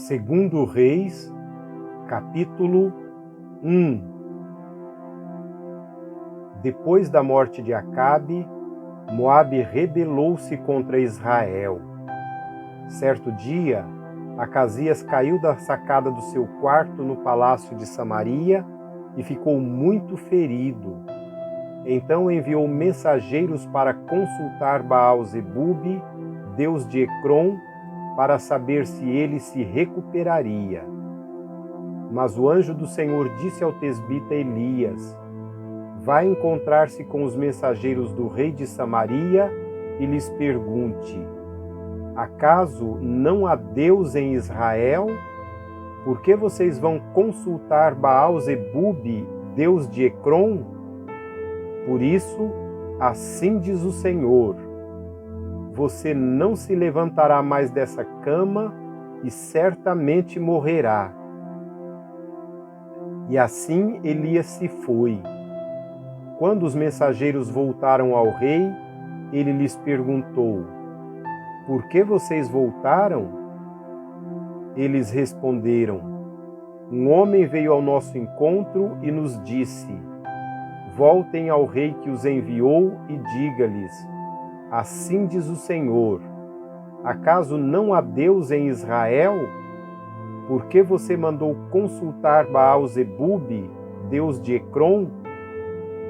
Segundo Reis, capítulo 1. Depois da morte de Acabe, Moabe rebelou-se contra Israel. Certo dia, Acasias caiu da sacada do seu quarto no palácio de Samaria e ficou muito ferido. Então enviou mensageiros para consultar Baal-zebube, deus de Ecrom, para saber se ele se recuperaria. Mas o anjo do Senhor disse ao tesbita Elias: Vá encontrar-se com os mensageiros do rei de Samaria e lhes pergunte: acaso não há Deus em Israel? Por que vocês vão consultar Baal-zebube, deus de Ecrom? Por isso, assim diz o Senhor: você não se levantará mais dessa cama e certamente morrerá. E assim Elias se foi. Quando os mensageiros voltaram ao rei, ele lhes perguntou: por que vocês voltaram? Eles responderam: um homem veio ao nosso encontro e nos disse: voltem ao rei que os enviou e diga-lhes: assim diz o Senhor: acaso não há Deus em Israel? Por que você mandou consultar Baal-zebube, deus de Ecrom?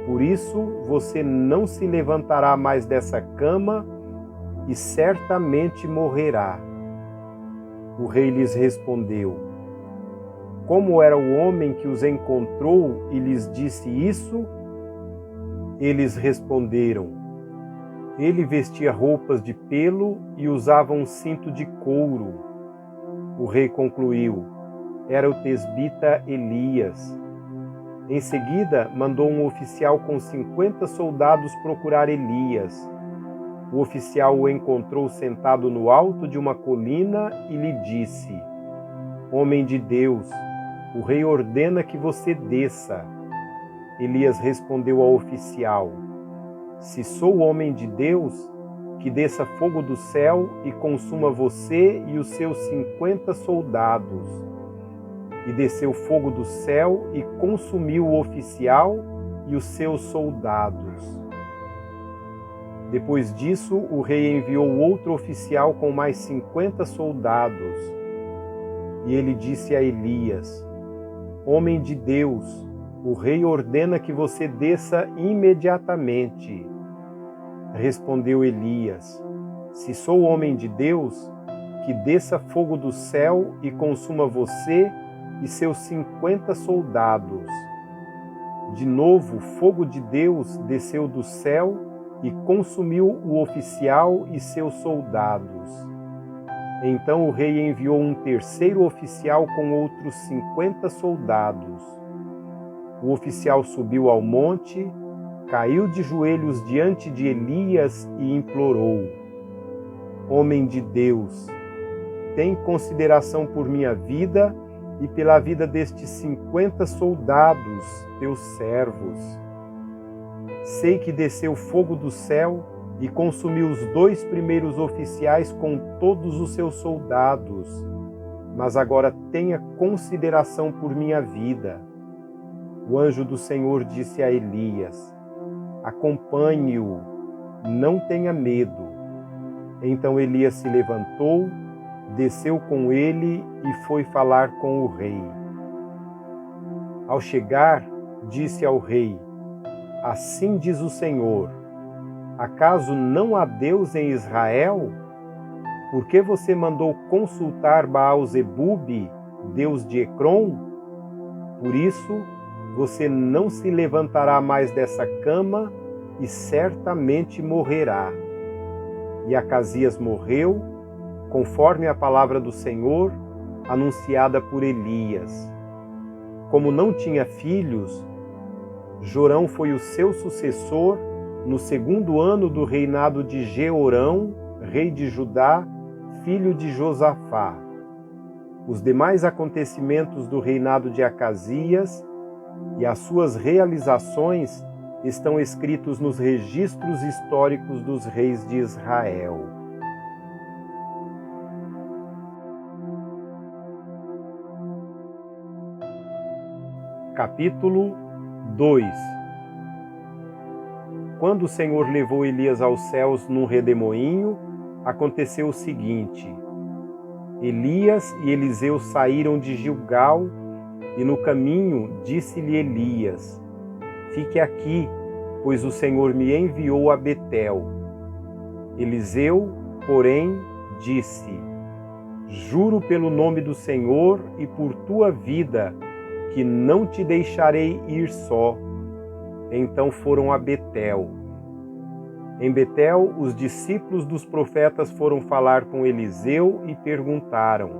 Por isso você não se levantará mais dessa cama e certamente morrerá. O rei lhes respondeu: como era o homem que os encontrou e lhes disse isso? Eles responderam: ele vestia roupas de pelo e usava um cinto de couro. O rei concluiu: era o tesbita Elias. Em seguida, mandou um oficial com 50 soldados procurar Elias. O oficial o encontrou sentado no alto de uma colina e lhe disse: homem de Deus, o rei ordena que você desça. Elias respondeu ao oficial: se sou homem de Deus, que desça fogo do céu e consuma você e os seus 50 soldados. E desceu fogo do céu e consumiu o oficial e os seus soldados. Depois disso, o rei enviou outro oficial com mais 50 soldados. E ele disse a Elias: homem de Deus, o rei ordena que você desça imediatamente. Respondeu Elias: se sou homem de Deus, que desça fogo do céu e consuma você e seus 50 soldados. De novo, fogo de Deus desceu do céu e consumiu o oficial e seus soldados. Então o rei enviou um terceiro oficial com outros 50 soldados. O oficial subiu ao monte, caiu de joelhos diante de Elias e implorou: homem de Deus, tem consideração por minha vida e pela vida destes 50 soldados, teus servos. Sei que desceu fogo do céu e consumiu os 2 primeiros oficiais com todos os seus soldados, mas agora tenha consideração por minha vida. O anjo do Senhor disse a Elias: acompanhe-o, não tenha medo. Então Elias se levantou, desceu com ele e foi falar com o rei. Ao chegar, disse ao rei: assim diz o Senhor: acaso não há Deus em Israel? Por que você mandou consultar Baal-zebube, deus de Ecrom? Por isso, você não se levantará mais dessa cama e certamente morrerá. E Acasias morreu, conforme a palavra do Senhor, anunciada por Elias. Como não tinha filhos, Jorão foi o seu sucessor no 2º ano do reinado de Jeorão, rei de Judá, filho de Josafá. Os demais acontecimentos do reinado de Acasias e as suas realizações estão escritos nos registros históricos dos reis de Israel. Capítulo 2. Quando o Senhor levou Elias aos céus num redemoinho, aconteceu o seguinte: Elias e Eliseu saíram de Gilgal, e no caminho disse-lhe Elias: Fique aqui, pois o Senhor me enviou a Betel. Eliseu, porém, disse: Juro pelo nome do Senhor e por tua vida, que não te deixarei ir só. Então foram a Betel. Em Betel, os discípulos dos profetas foram falar com Eliseu e perguntaram: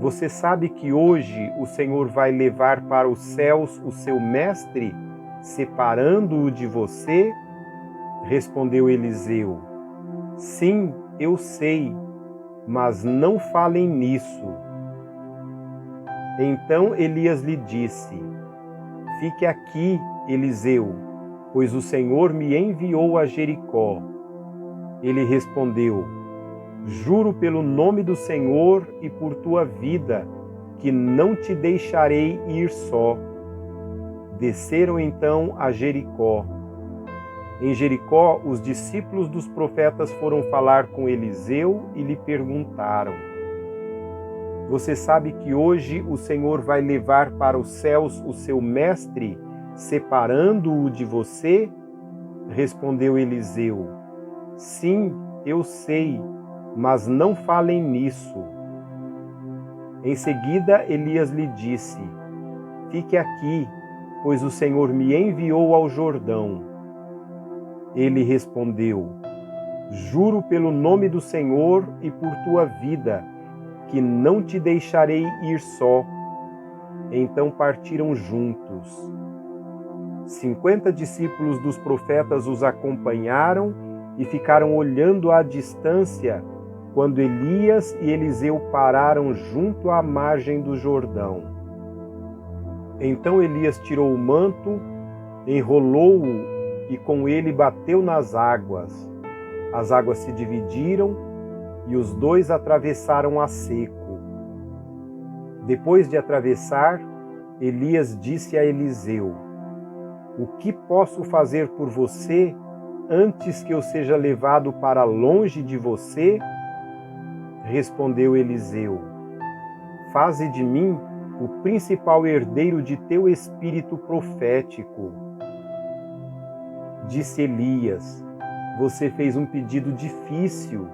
Você sabe que hoje o Senhor vai levar para os céus o seu mestre, separando-o de você? Respondeu Eliseu: Sim, eu sei, mas não falem nisso. Então Elias lhe disse: Fique aqui, Eliseu, pois o Senhor me enviou a Jericó. Ele respondeu: Juro pelo nome do Senhor e por tua vida, que não te deixarei ir só. Desceram então a Jericó. Em Jericó, os discípulos dos profetas foram falar com Eliseu e lhe perguntaram: Você sabe que hoje o Senhor vai levar para os céus o seu mestre, separando-o de você? Respondeu Eliseu: Sim, eu sei, mas não falem nisso. Em seguida, Elias lhe disse: Fique aqui, pois o Senhor me enviou ao Jordão. Ele respondeu: Juro pelo nome do Senhor e por tua vida, que não te deixarei ir só. Então partiram juntos. 50 discípulos dos profetas os acompanharam e ficaram olhando à distância quando Elias e Eliseu pararam junto à margem do Jordão. Então Elias tirou o manto, enrolou-o e com ele bateu nas águas. As águas se dividiram e os dois atravessaram a seco. Depois de atravessar, Elias disse a Eliseu: O que posso fazer por você antes que eu seja levado para longe de você? Respondeu Eliseu: Faze de mim o principal herdeiro de teu espírito profético. Disse Elias: Você fez um pedido difícil,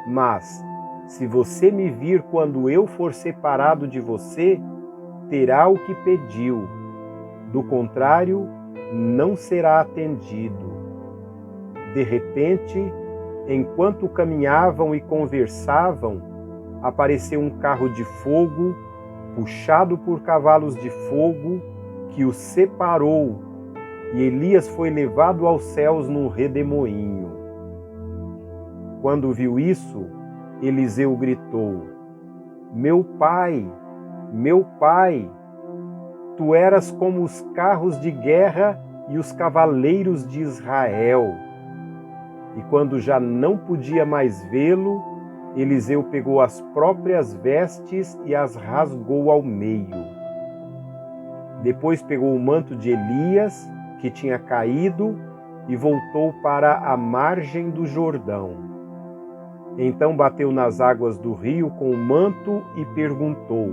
mas, se você me vir quando eu for separado de você, terá o que pediu. Do contrário, não será atendido. De repente, enquanto caminhavam e conversavam, apareceu um carro de fogo, puxado por cavalos de fogo, que os separou, e Elias foi levado aos céus num redemoinho. Quando viu isso, Eliseu gritou: Meu pai, tu eras como os carros de guerra e os cavaleiros de Israel. E quando já não podia mais vê-lo, Eliseu pegou as próprias vestes e as rasgou ao meio. Depois pegou o manto de Elias, que tinha caído, e voltou para a margem do Jordão. Então bateu nas águas do rio com o manto e perguntou: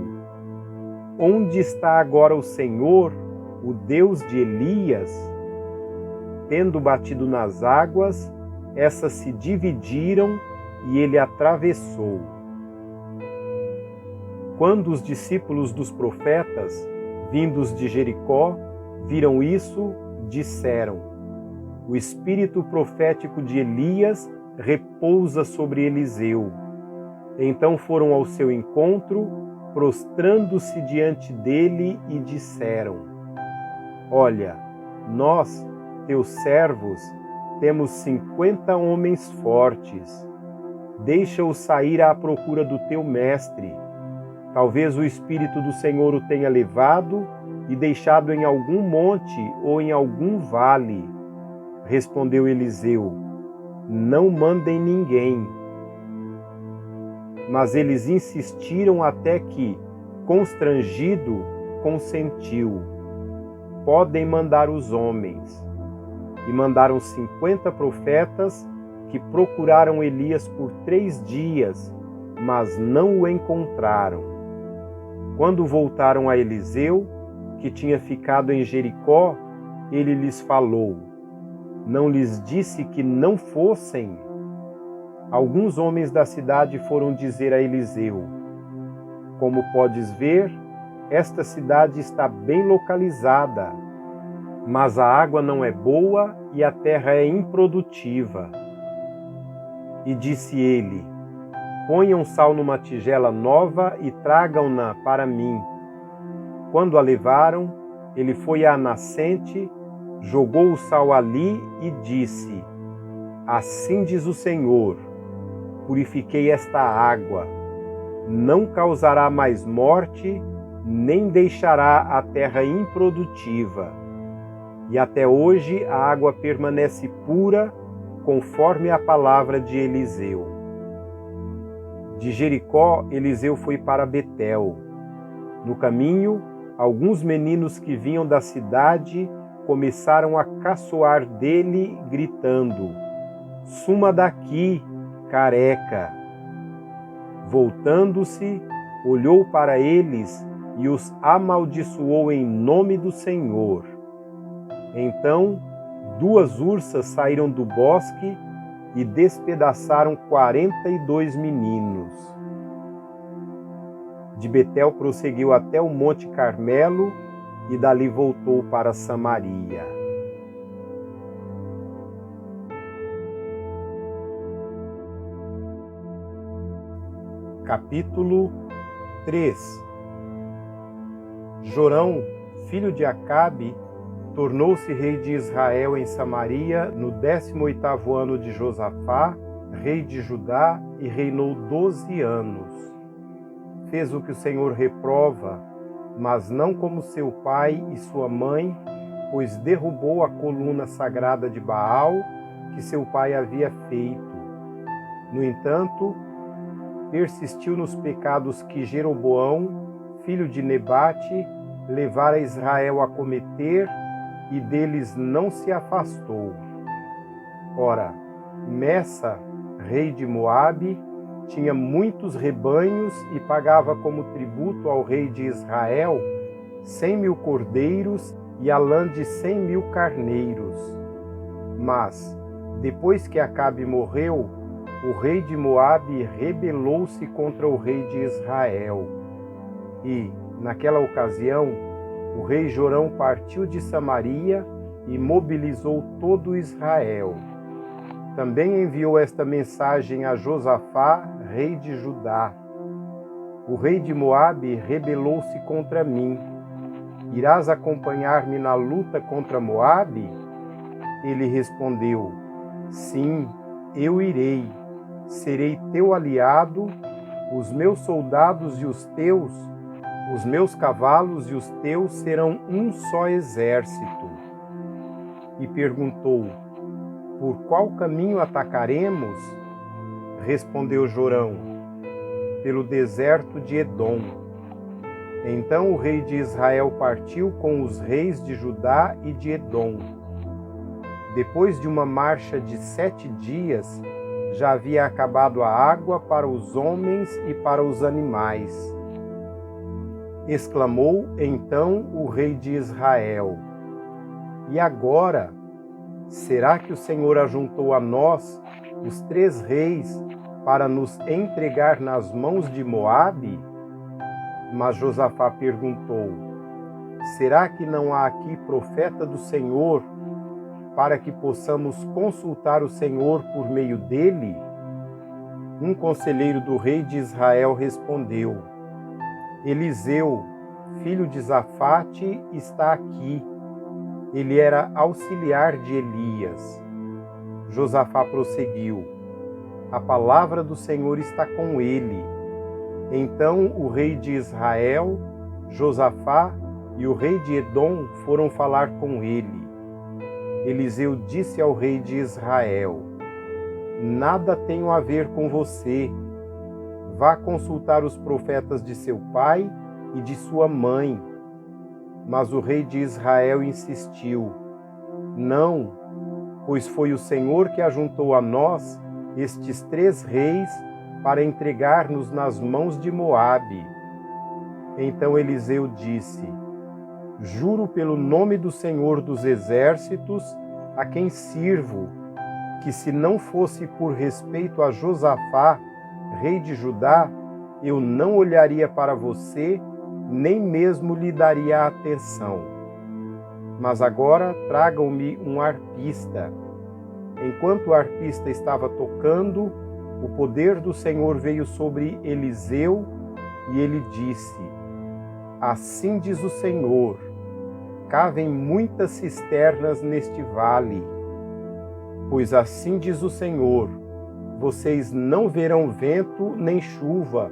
Onde está agora o Senhor, o Deus de Elias? Tendo batido nas águas, essas se dividiram e ele atravessou. Quando os discípulos dos profetas, vindos de Jericó, viram isso, disseram: O espírito profético de Elias repousa sobre Eliseu. Então foram ao seu encontro, prostrando-se diante dele e disseram: Olha, nós, teus servos, temos 50 homens fortes. Deixa-os sair à procura do teu mestre. Talvez o Espírito do Senhor o tenha levado e deixado em algum monte ou em algum vale. Respondeu Eliseu: Não mandem ninguém. Mas eles insistiram até que, constrangido, consentiu. podem mandar os homens. E mandaram 50 profetas que procuraram Elias por 3 dias, mas não o encontraram. Quando voltaram a Eliseu, que tinha ficado em Jericó, ele lhes falou. Não lhes disse que não fossem? Alguns homens da cidade foram dizer a Eliseu: Como podes ver, esta cidade está bem localizada, mas a água não é boa e a terra é improdutiva. E disse ele: Ponham sal numa tigela nova e tragam-na para mim. Quando a levaram, ele foi à nascente, jogou o sal ali e disse: Assim diz o Senhor, purifiquei esta água, não causará mais morte, nem deixará a terra improdutiva. E até hoje a água permanece pura, conforme a palavra de Eliseu. De Jericó, Eliseu foi para Betel. No caminho, alguns meninos que vinham da cidade começaram a caçoar dele, gritando: Suma daqui, careca! Voltando-se, olhou para eles e os amaldiçoou em nome do Senhor. Então, 2 ursas saíram do bosque e despedaçaram 42 meninos. De Betel prosseguiu até o Monte Carmelo e dali voltou para Samaria. Capítulo 3. Jorão, filho de Acabe, tornou-se rei de Israel em Samaria no 18º ano de Josafá, rei de Judá, e reinou 12 anos. Fez o que o Senhor reprova, mas não como seu pai e sua mãe, pois derrubou a coluna sagrada de Baal que seu pai havia feito. No entanto, persistiu nos pecados que Jeroboão, filho de Nebate, levara Israel a cometer, e deles não se afastou. Ora, Messa, rei de Moabe, tinha muitos rebanhos e pagava como tributo ao rei de Israel 100.000 cordeiros e a lã de 100.000 carneiros. Mas, depois que Acabe morreu, o rei de Moabe rebelou-se contra o rei de Israel. E, naquela ocasião, o rei Jorão partiu de Samaria e mobilizou todo Israel. Também enviou esta mensagem a Josafá, rei de Judá: O rei de Moabe rebelou-se contra mim. Irás acompanhar-me na luta contra Moabe? Ele respondeu: Sim, eu irei. Serei teu aliado, os meus soldados e os teus, os meus cavalos e os teus serão um só exército. E perguntou: Por qual caminho atacaremos? Respondeu Jorão: Pelo deserto de Edom. Então o rei de Israel partiu com os reis de Judá e de Edom. Depois de uma marcha de 7 dias, já havia acabado a água para os homens e para os animais. Exclamou então o rei de Israel: E agora, será que o Senhor ajuntou a nós, os 3 reis, para nos entregar nas mãos de Moabe? Mas Josafá perguntou: Será que não há aqui profeta do Senhor, para que possamos consultar o Senhor por meio dele? Um conselheiro do rei de Israel respondeu: Eliseu, filho de Safate, está aqui. Ele era auxiliar de Elias. Josafá prosseguiu: A palavra do Senhor está com ele. Então o rei de Israel, Josafá e o rei de Edom foram falar com ele. Eliseu disse ao rei de Israel: Nada tenho a ver com você. Vá consultar os profetas de seu pai e de sua mãe. Mas o rei de Israel insistiu: Não, pois foi o Senhor que ajuntou a nós estes 3 reis para entregar-nos nas mãos de Moabe. Então Eliseu disse: Juro pelo nome do Senhor dos exércitos, a quem sirvo, que se não fosse por respeito a Josafá, rei de Judá, eu não olharia para você, nem mesmo lhe daria atenção. Mas agora tragam-me um arpista. Enquanto o arpista estava tocando, o poder do Senhor veio sobre Eliseu e ele disse: Assim diz o Senhor, cavem muitas cisternas neste vale. Pois assim diz o Senhor, vocês não verão vento nem chuva,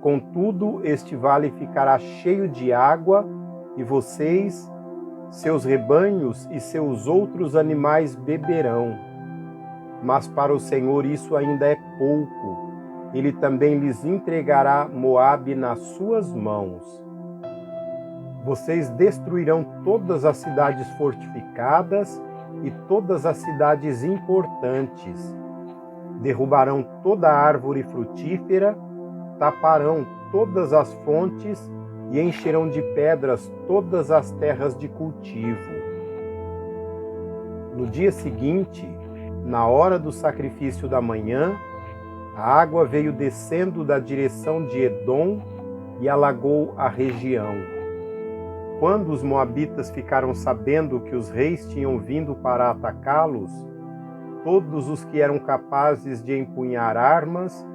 contudo este vale ficará cheio de água e vocês, seus rebanhos e seus outros animais beberão. Mas para o Senhor isso ainda é pouco. Ele também lhes entregará Moabe nas suas mãos. Vocês destruirão todas as cidades fortificadas e todas as cidades importantes. Derrubarão toda a árvore frutífera, taparão todas as fontes e encherão de pedras todas as terras de cultivo. No dia seguinte, na hora do sacrifício da manhã, a água veio descendo da direção de Edom e alagou a região. Quando os moabitas ficaram sabendo que os reis tinham vindo para atacá-los, todos os que eram capazes de empunhar armas,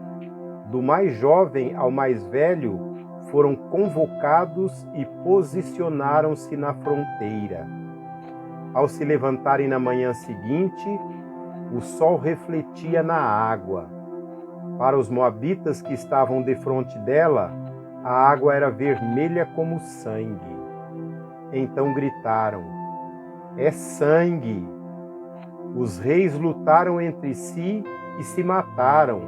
do mais jovem ao mais velho, foram convocados e posicionaram-se na fronteira. Ao se levantarem na manhã seguinte, o sol refletia na água. Para os moabitas que estavam defronte dela, a água era vermelha como sangue. Então gritaram: É sangue! Os reis lutaram entre si e se mataram.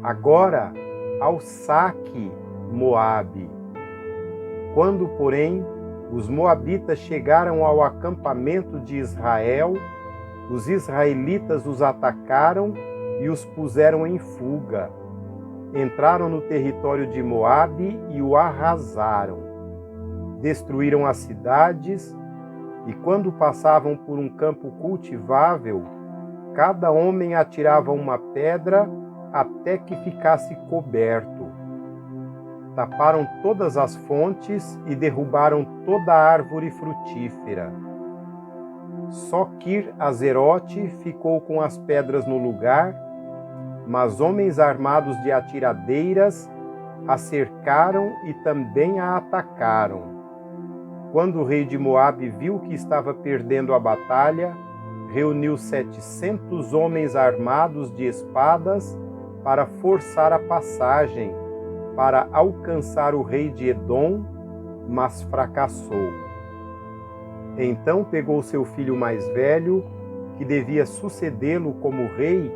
Agora, ao saque, Moabe! Quando, porém, os moabitas chegaram ao acampamento de Israel, os israelitas os atacaram e os puseram em fuga. Entraram no território de Moabe e o arrasaram. Destruíram as cidades e, quando passavam por um campo cultivável, cada homem atirava uma pedra até que ficasse coberto. Taparam todas as fontes e derrubaram toda a árvore frutífera. Só Kir-Azerote ficou com as pedras no lugar, mas homens armados de atiradeiras a cercaram e também a atacaram. Quando o rei de Moabe viu que estava perdendo a batalha, reuniu 700 homens armados de espadas para forçar a passagem, para alcançar o rei de Edom, mas fracassou. Então pegou seu filho mais velho, que devia sucedê-lo como rei,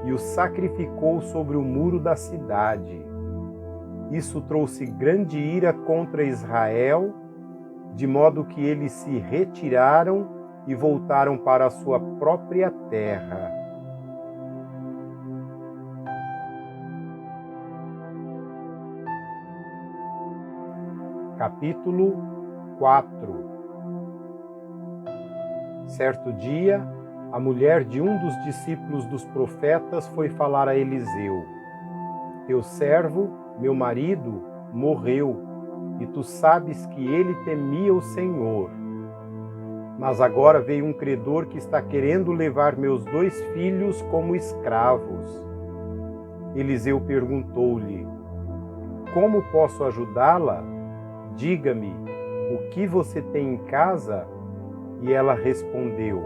e o sacrificou sobre o muro da cidade. Isso trouxe grande ira contra Israel, de modo que eles se retiraram e voltaram para a sua própria terra. Capítulo 4. Certo dia, a mulher de um dos discípulos dos profetas foi falar a Eliseu: Teu servo, meu marido, morreu, e tu sabes que ele temia o Senhor. Mas agora veio um credor que está querendo levar meus 2 filhos como escravos. Eliseu perguntou-lhe: Como posso ajudá-la? Diga-me, o que você tem em casa? E ela respondeu: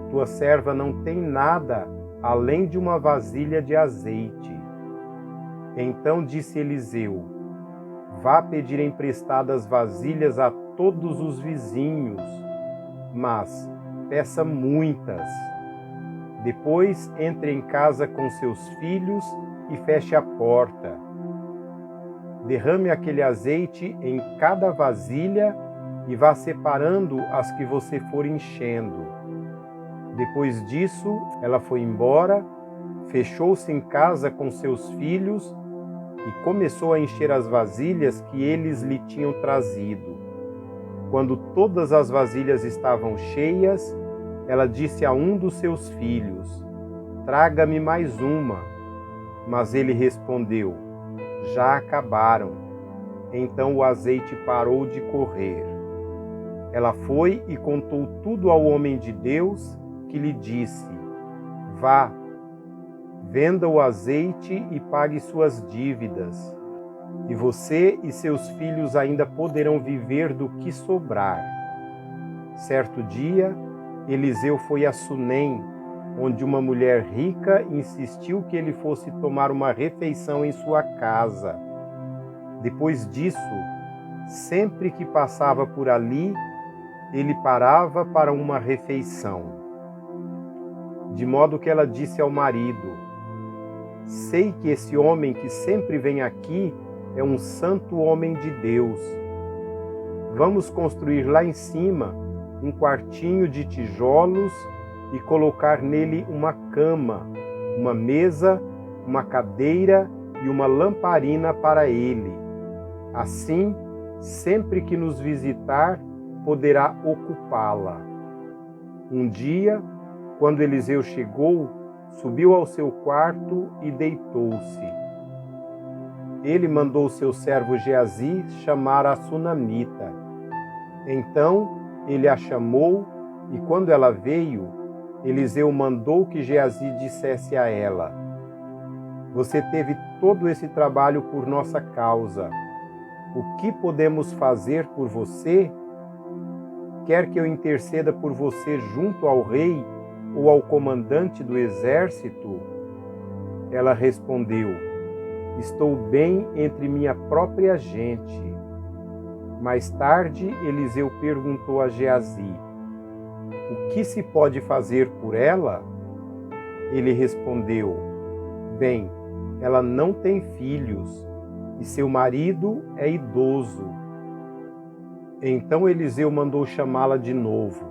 Tua serva não tem nada além de uma vasilha de azeite. Então disse Eliseu: Vá pedir emprestadas vasilhas a todos os vizinhos, mas peça muitas. Depois entre em casa com seus filhos e feche a porta. Derrame aquele azeite em cada vasilha e vá separando as que você for enchendo. Depois disso, ela foi embora, fechou-se em casa com seus filhos e começou a encher as vasilhas que eles lhe tinham trazido. Quando todas as vasilhas estavam cheias, ela disse a um dos seus filhos: "Traga-me mais uma." Mas ele respondeu: "Já acabaram." Então o azeite parou de correr. Ela foi e contou tudo ao homem de Deus, que lhe disse: "Vá, venda o azeite e pague suas dívidas, e você e seus filhos ainda poderão viver do que sobrar." Certo dia, Eliseu foi a Sunem, onde uma mulher rica insistiu que ele fosse tomar uma refeição em sua casa. Depois disso, sempre que passava por ali, ele parava para uma refeição. De modo que ela disse ao marido: "Sei que esse homem que sempre vem aqui é um santo homem de Deus. Vamos construir lá em cima um quartinho de tijolos e colocar nele uma cama, uma mesa, uma cadeira e uma lamparina para ele. Assim, sempre que nos visitar, poderá ocupá-la." Um dia, quando Eliseu chegou, subiu ao seu quarto e deitou-se. Ele mandou seu servo Geazi chamar a sunamita. Então ele a chamou, e quando ela veio, Eliseu mandou que Geazi dissesse a ela: "Você teve todo esse trabalho por nossa causa. O que podemos fazer por você? Quer que eu interceda por você junto ao rei ou ao comandante do exército?" Ela respondeu: "Estou bem entre minha própria gente." Mais tarde, Eliseu perguntou a Geazi: "O que se pode fazer por ela?" Ele respondeu: "Bem, ela não tem filhos e seu marido é idoso." Então Eliseu mandou chamá-la de novo.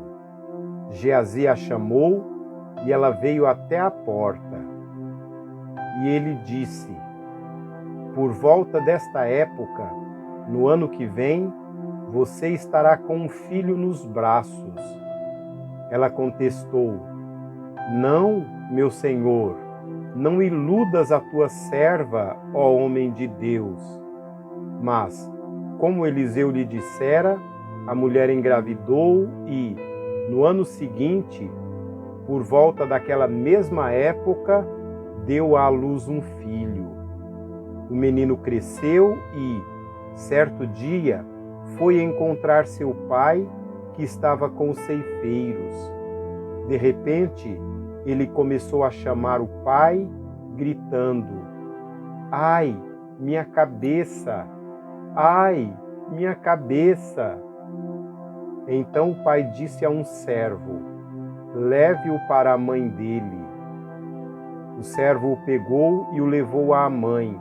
Geazi a chamou e ela veio até a porta. E ele disse: "Por volta desta época, no ano que vem, você estará com um filho nos braços." Ela contestou: "Não, meu senhor, não iludas a tua serva, ó homem de Deus." Mas, como Eliseu lhe dissera, a mulher engravidou e, no ano seguinte, por volta daquela mesma época, deu à luz um filho. O menino cresceu e, certo dia, foi encontrar seu pai, que estava com os ceifeiros. De repente, ele começou a chamar o pai, gritando: "Ai, minha cabeça! Ai, minha cabeça!" Então o pai disse a um servo: "Leve-o para a mãe dele." O servo o pegou e o levou à mãe.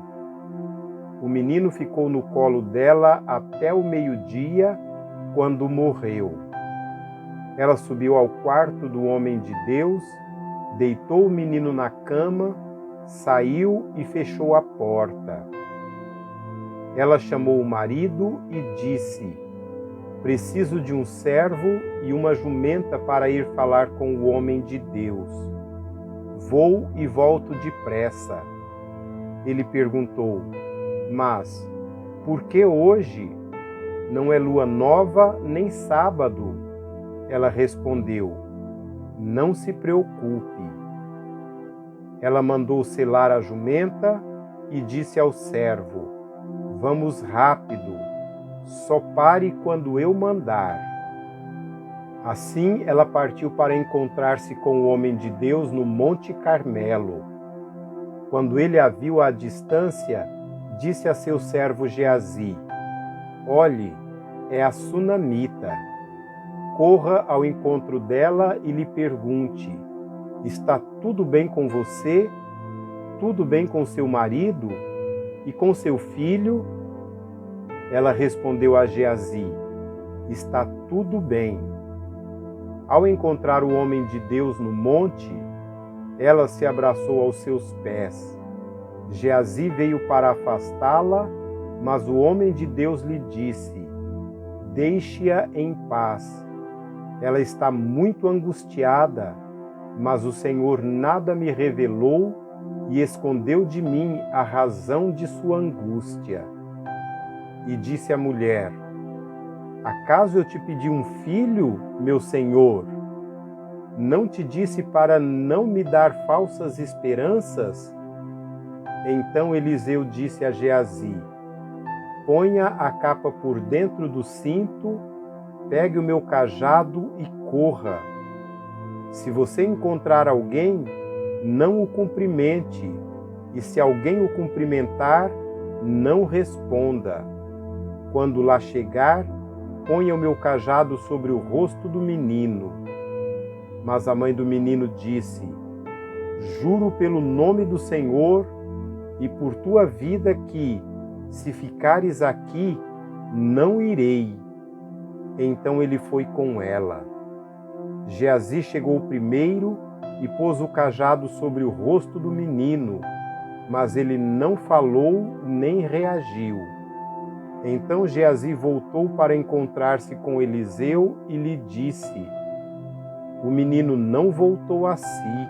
O menino ficou no colo dela até o meio-dia, quando morreu. Ela subiu ao quarto do homem de Deus, deitou o menino na cama, saiu e fechou a porta. Ela chamou o marido e disse: "Preciso de um servo e uma jumenta para ir falar com o homem de Deus. Vou e volto depressa." Ele perguntou: "Mas por que hoje? Não é lua nova nem sábado." Ela respondeu: "Não se preocupe." Ela mandou selar a jumenta e disse ao servo: "Vamos rápido, só pare quando eu mandar." Assim ela partiu para encontrar-se com o homem de Deus no Monte Carmelo. Quando ele a viu à distância, disse a seu servo Geazi: "Olhe, é a sunamita. Corra ao encontro dela e lhe pergunte: está tudo bem com você? Tudo bem com seu marido? E com seu filho?" Ela respondeu a Geazi: está tudo bem. Ao encontrar o homem de Deus no monte, ela se abraçou aos seus pés. Geazi veio para afastá-la, mas o homem de Deus lhe disse: deixe-a em paz. Ela está muito angustiada, mas o Senhor nada me revelou e escondeu de mim a razão de sua angústia. E disse a mulher: acaso eu te pedi um filho, meu senhor? Não te disse para não me dar falsas esperanças? Então Eliseu disse a Geazi: ponha a capa por dentro do cinto, pegue o meu cajado e corra. Se você encontrar alguém, não o cumprimente, e se alguém o cumprimentar, não responda. Quando lá chegar, ponha o meu cajado sobre o rosto do menino. Mas a mãe do menino disse: juro pelo nome do Senhor e por tua vida que, se ficares aqui, não irei. Então ele foi com ela. Geazi chegou primeiro e pôs o cajado sobre o rosto do menino, mas ele não falou nem reagiu. Então Geazi voltou para encontrar-se com Eliseu e lhe disse: o menino não voltou a si.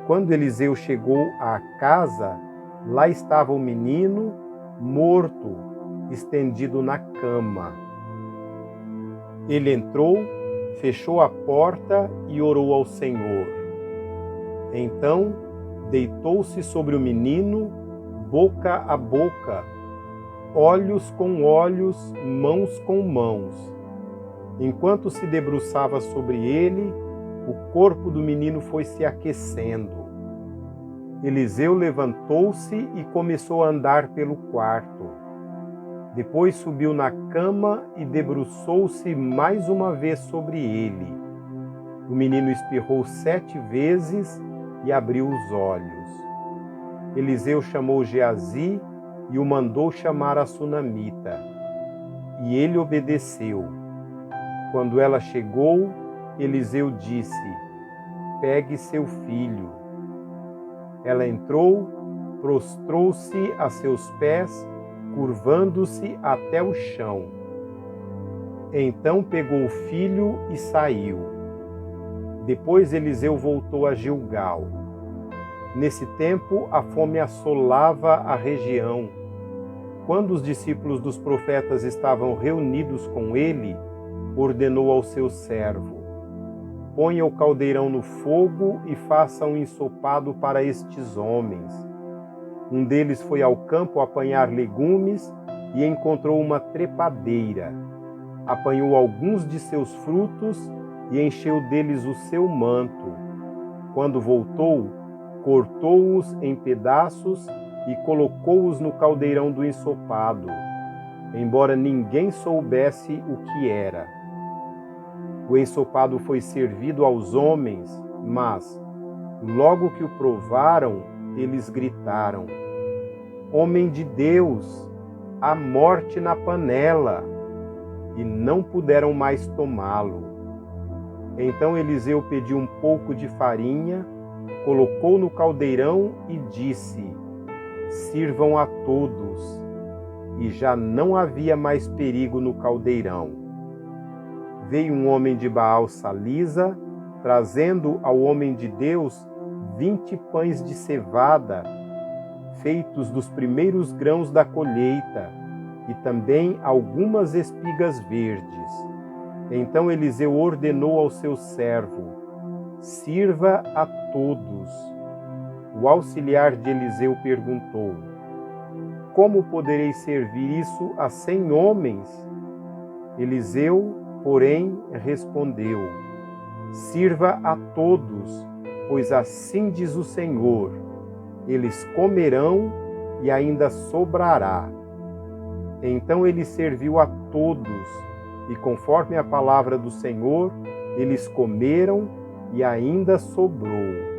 Quando Eliseu chegou à casa, lá estava o menino, morto, estendido na cama. Ele entrou, fechou a porta e orou ao Senhor. Então, deitou-se sobre o menino, boca a boca, olhos com olhos, mãos com mãos. Enquanto se debruçava sobre ele, o corpo do menino foi se aquecendo. Eliseu levantou-se e começou a andar pelo quarto. Depois subiu na cama e debruçou-se mais uma vez sobre ele. O menino espirrou 7 vezes e abriu os olhos. Eliseu chamou Geazi e o mandou chamar a sunamita. E ele obedeceu. Quando ela chegou, Eliseu disse: pegue seu filho. Ela entrou, prostrou-se a seus pés, curvando-se até o chão. Então pegou o filho e saiu. Depois Eliseu voltou a Gilgal. Nesse tempo, a fome assolava a região. Quando os discípulos dos profetas estavam reunidos com ele, ordenou ao seu servo: ponha o caldeirão no fogo e faça um ensopado para estes homens. Um deles foi ao campo apanhar legumes e encontrou uma trepadeira. Apanhou alguns de seus frutos e encheu deles o seu manto. Quando voltou, cortou-os em pedaços e colocou-os no caldeirão do ensopado, embora ninguém soubesse o que era. O ensopado foi servido aos homens, mas, logo que o provaram, eles gritaram: homem de Deus, há morte na panela! E não puderam mais tomá-lo. Então Eliseu pediu um pouco de farinha, colocou no caldeirão e disse: sirvam a todos. E já não havia mais perigo no caldeirão. Veio um homem de Baal Salisa, trazendo ao homem de Deus 20 pães de cevada, feitos dos primeiros grãos da colheita, e também algumas espigas verdes. Então Eliseu ordenou ao seu servo: sirva a todos. O auxiliar de Eliseu perguntou: como poderei servir isso a 100 homens? Eliseu, porém, respondeu: sirva a todos, pois assim diz o Senhor: eles comerão e ainda sobrará. Então ele serviu a todos, e conforme a palavra do Senhor, eles comeram e ainda sobrou.